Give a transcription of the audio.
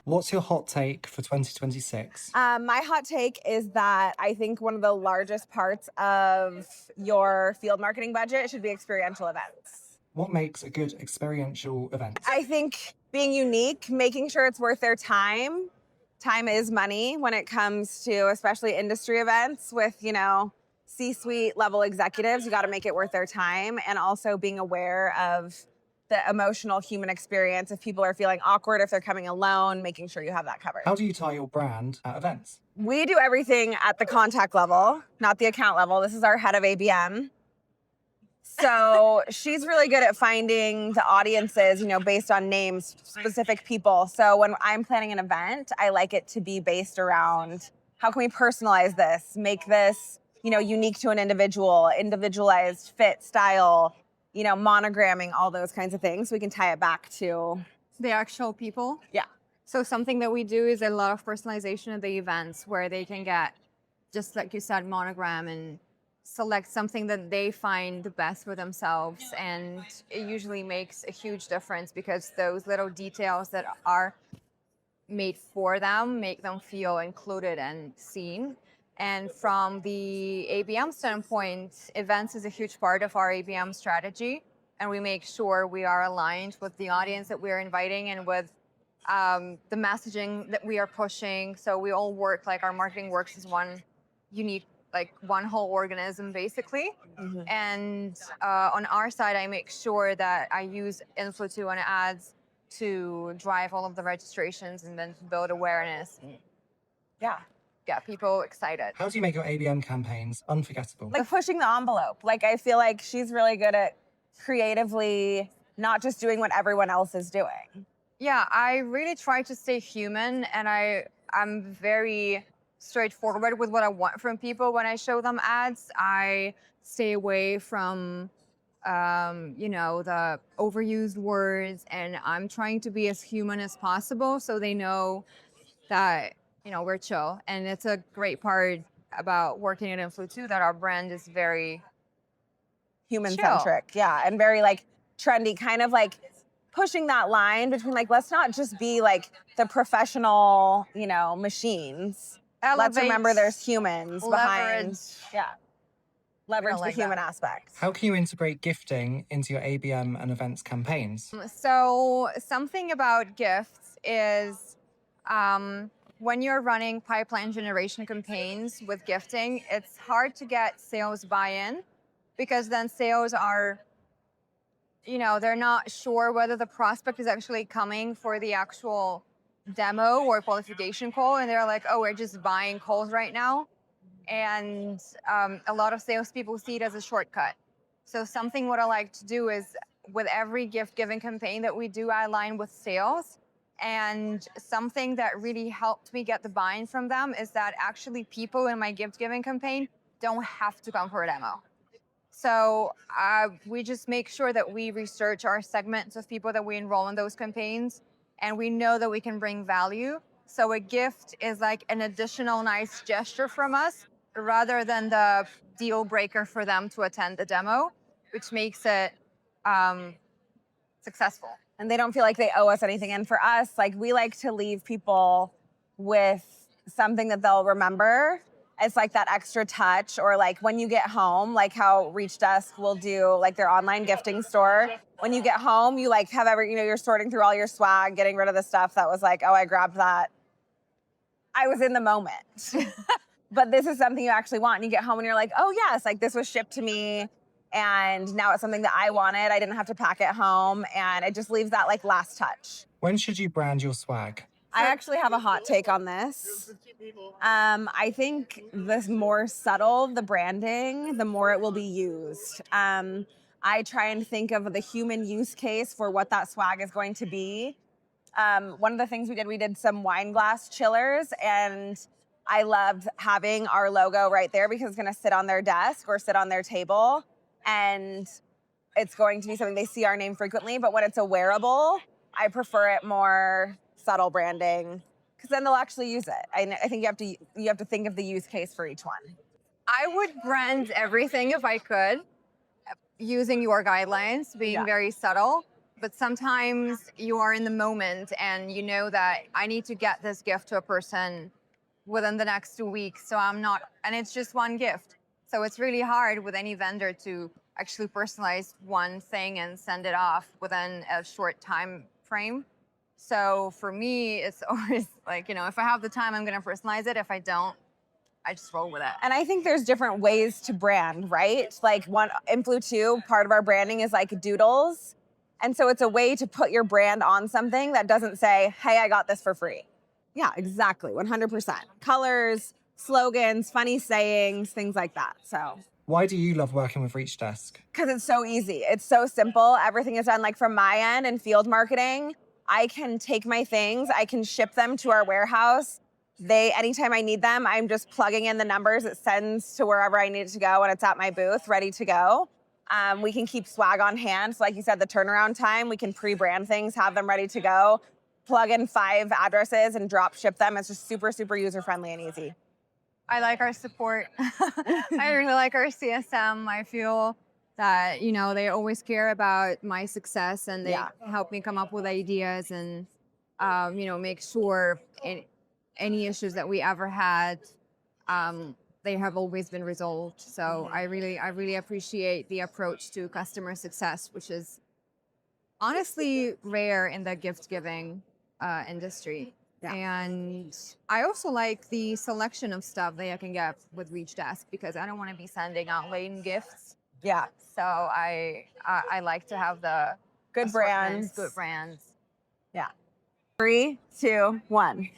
What's your hot take for 2026? My hot take is that I think one of the largest parts of your field marketing budget should be experiential events. What makes a good experiential event? I think being unique, making sure it's worth their time. Time is money when it comes to especially industry events with, C-suite level executives. You got to make it worth their time, and also being aware of the emotional human experience. If people are feeling awkward, if they're coming alone, making sure you have that covered. How do you tie your brand at events? We do everything at the contact level, not the account level. This is our head of ABM. So she's really good at finding the audiences, based on names, specific people. So when I'm planning an event, I like it to be based around how can we personalize this, make this, unique to an individual, individualized fit, style, monogramming, all those kinds of things. So we can tie it back to the actual people. Yeah. So something that we do is a lot of personalization of the events where they can get, just like you said, monogram and select something that they find the best for themselves. And it usually makes a huge difference because those little details that are made for them make them feel included and seen. And from the ABM standpoint, events is a huge part of our ABM strategy. And we make sure we are aligned with the audience that we're inviting and with the messaging that we are pushing. So we all work, like our marketing works as one unique, like one whole organism, basically. Mm-hmm. And on our side, I make sure that I use Influ2 and ads to drive all of the registrations and then build awareness. Get people excited. How do you make your ABM campaigns unforgettable? Like pushing the envelope. Like I feel like she's really good at creatively not just doing what everyone else is doing. Yeah, I really try to stay human, and I'm very straightforward with what I want from people when I show them ads. I stay away from the overused words, and I'm trying to be as human as possible so they know that we're chill. And it's a great part about working at Influ2 that our brand is very human-centric. Yeah, and very like trendy, kind of like pushing that line between like, let's not just be like the professional, machines. Let's remember there's humans behind. Yeah. Leverage the human aspect. How can you integrate gifting into your ABM and events campaigns? So something about gifts is when you're running pipeline generation campaigns with gifting, it's hard to get sales buy-in because then sales are, they're not sure whether the prospect is actually coming for the actual demo or qualification call. And they're like, oh, we're just buying calls right now. And a lot of salespeople see it as a shortcut. So what I like to do is with every gift giving campaign that we do, I align with sales. And something that really helped me get the buy-in from them is that actually people in my gift giving campaign don't have to come for a demo. So we just make sure that we research our segments of people that we enroll in those campaigns, and we know that we can bring value. So a gift is like an additional nice gesture from us rather than the deal breaker for them to attend the demo, which makes it successful. And they don't feel like they owe us anything. And for us, like we like to leave people with something that they'll remember. It's like that extra touch, or like when you get home, like how Reach Desk will do like their online gifting store. When you get home, you like have you're sorting through all your swag, getting rid of the stuff that was like, oh, I grabbed that. I was in the moment. But this is something you actually want. And you get home and you're like, oh yes, like this was shipped to me. And now it's something that I wanted. I didn't have to pack it home. And it just leaves that like last touch. When should you brand your swag? I actually have a hot take on this. I think the more subtle the branding, the more it will be used. I try and think of the human use case for what that swag is going to be. One of the things we did some wine glass chillers, and I loved having our logo right there because it's going to sit on their desk or sit on their table. And it's going to be something they see our name frequently. But when it's a wearable, I prefer it more subtle branding because then they'll actually use it. I think you have to think of the use case for each one. I would brand everything if I could, using your guidelines, being very subtle. But sometimes you are in the moment and you know that I need to get this gift to a person within the next 2 weeks. So I'm not, and it's just one gift. So it's really hard with any vendor to actually personalize one thing and send it off within a short time frame. So for me, it's always like, if I have the time, I'm going to personalize it. If I don't, I just roll with it. And I think there's different ways to brand, right? Like Influ2, part of our branding is like doodles. And so it's a way to put your brand on something that doesn't say, hey, I got this for free. Yeah, exactly. 100%. Colors, slogans, funny sayings, things like that. So Why do you love working with Reach Desk? because it's so easy. It's so simple. Everything is done like from my end in field marketing. I can take my things, I can ship them to our warehouse. Anytime I need them, I'm just plugging in the numbers. It sends to wherever I need it to go, and it's at my booth, ready to go. We can keep swag on hand. So like you said, the turnaround time, we can pre-brand things, have them ready to go, plug in 5 addresses and drop ship them. It's just super, super user-friendly and easy. I like our support. I really like our CSM. I feel that, they always care about my success and they help me come up with ideas and, make sure any issues that we ever had, they have always been resolved. So I really appreciate the approach to customer success, which is honestly rare in the gift giving industry. Yeah. And I also like the selection of stuff that I can get with Reach Desk because I don't want to be sending out laden gifts. Yeah. So I like to have the good brands. Good brands. Yeah. 3, 2, 1.